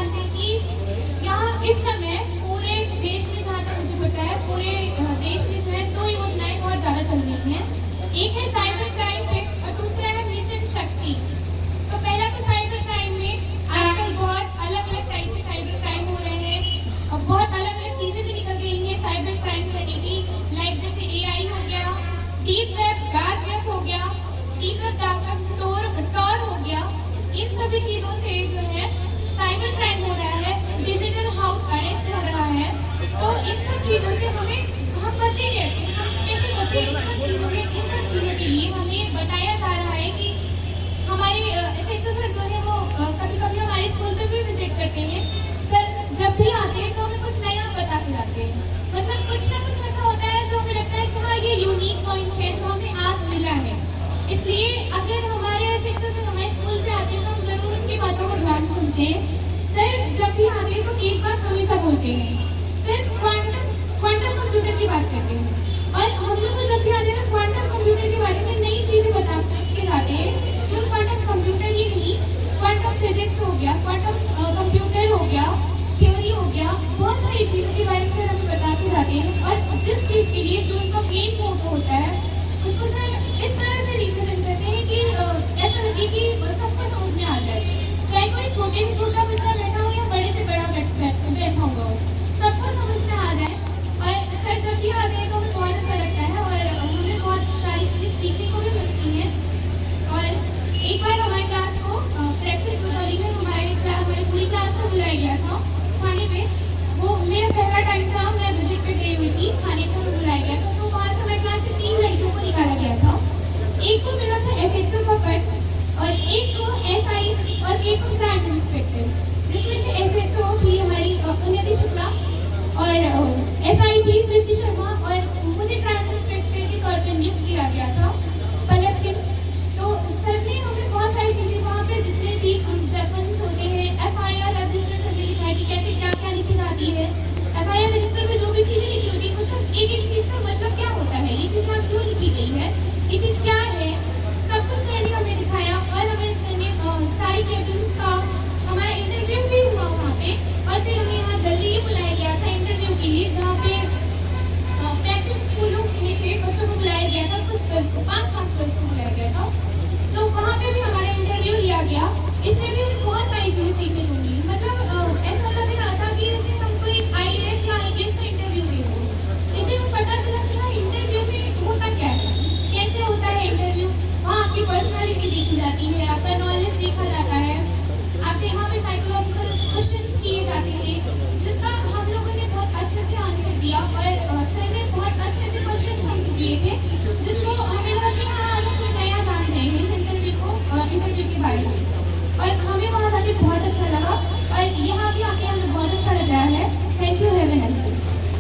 जानते हैं कि यहाँ इस समय पूरे देश में, जहाँ तक मुझे पता है, पूरे देश में जो है 2 योजनाएं बहुत ज़्यादा चल रही हैं। एक है साइबर क्राइम पे और दूसरा है मिशन शक्ति। तो पहला तो साइबर क्राइम में आजकल बहुत अलग अलग टाइप के साइबर क्राइम हो रहे हैं और बहुत अलग अलग चीज़ें भी निकल गई हैं साइबर क्राइम करने की, लाइक जैसे AI हो गया, डीप वेब, डार्क वेब हो गया, deep web, dark web, Tor हो गया। इन सभी चीज़ों से जो है साइबर क्राइम हो रहा है, डिजिटल हाउस अरेस्ट हो रहा है। तो इन सब चीज़ों से हम बचे रहते हैं। हम कैसे बचे इन सब चीज़ों में? इन सब चीज़ों के लिए हमें बताया जा रहा है कि हमारे SHO सर जो है वो कभी कभी हमारे स्कूल में भी विजिट करते हैं। सर जब भी आते हैं तो हमें कुछ नया बता के जाते हैं। मतलब कुछ ना कुछ ऐसा होता है जो हमें लगता है कि हाँ ये यूनिक पॉइंट है जो हमें आज मिला है। इसलिए अगर हमारे SHO सर हमारे स्कूल पे आते हैं तो हम जरूर उनकी बातों को ध्यान से सुनते हैं। सर जब भी आते हैं तो एक बात हमेशा बोलते हैं, सर क्वांटम कंप्यूटर की बात करते हैं। और हम लोग को जब भी आते हैं ना क्वांटम कंप्यूटर के बारे में नई चीज़ें बता के जाते हैं। क्यों क्वांटम कंप्यूटर ही नहीं, क्वांटम फिजिक्स हो गया, क्वांटम कंप्यूटर हो गया, थ्योरी हो गया, बहुत सारी चीज़ों के बारे में सर हमें बता के जाते हैं। और जिस चीज़ के लिए जो उनका मेन मोटो होता है उसको सर इस तरह से रिप्रेजेंट करते हैं कि ऐसा लगे कि सबको समझ में आ जाए। चाहे कोई छोटे से छोटा बच्चा बैठा हो या बड़े से बड़ा बैठा हुआ हो, सबको समझ में आ जाए। और सर जब भी आते हैं तो हमें बहुत अच्छा लगता है और हमें बहुत सारी चीज़ें सीखने को भी मिलती हैं। और एक बार हमारे क्लास को प्रैक्टिस में हमारी पूरी क्लास को बुलाया गया था खाने पे। वो मेरा पहला टाइम था, मैं विजिट पे गई हुई थी, खाने को बुलाया गया था। तो वहाँ से हमारी क्लास से 3 लड़कियों को निकाला गया था। एक को मिला था SHO का पद और एक को SI और एक को क्राइम इंस्पेक्टर, जिसमें से SHO थी हमारी उन्नति शुक्ला और SI थी सृष्टि शर्मा और मुझे क्राइम इंस्पेक्टर के तौर पर नियुक्त किया गया था पलक सिंह। तो सर ने हमें बहुत सारी चीज़ें वहाँ पे जितने भी वेपन्स होते हैं, FIR रजिस्टर से दिखाई कि कैसे क्या क्या लिखी जाती है। FIR रजिस्टर में जो भी चीज़ें लिखी होती है उसका एक एक चीज़ का मतलब क्या होता है, ये चीज़ यहाँ क्यों लिखी गई है, ये चीज़ क्या है, सब कुछ सर ने हमें दिखाया। और हमें सर ने सारी कैबिन्स का हमारा इंटरव्यू भी हुआ वहाँ पे। और फिर हमें यहाँ जल्दी ही बुलाया गया था इंटरव्यू के लिए, जहाँ पे 35 स्कूलों में से बच्चों को बुलाया गया था, कुछ गर्ल्स को 5 गर्ल्स को बुलाया गया था। तो वहाँ पे भी हमारा इंटरव्यू लिया गया। इससे भी हमें बहुत सारी चीज़ें सीखने को मिली। मतलब ऐसा लग रहा था कि जैसे हम कोई IAS या IPS का इंटरव्यू दे रहे हो। इससे हमें पता चला कि हाँ इंटरव्यू में होता क्या है, कैसे होता है इंटरव्यू। वहाँ आपकी पर्सनैलिटी देखी जाती है, आपका नॉलेज देखा जाता है, आपसे वहाँ पे साइकोलॉजिकल क्वेश्चंस किए जाते हैं, जिसका हम लोग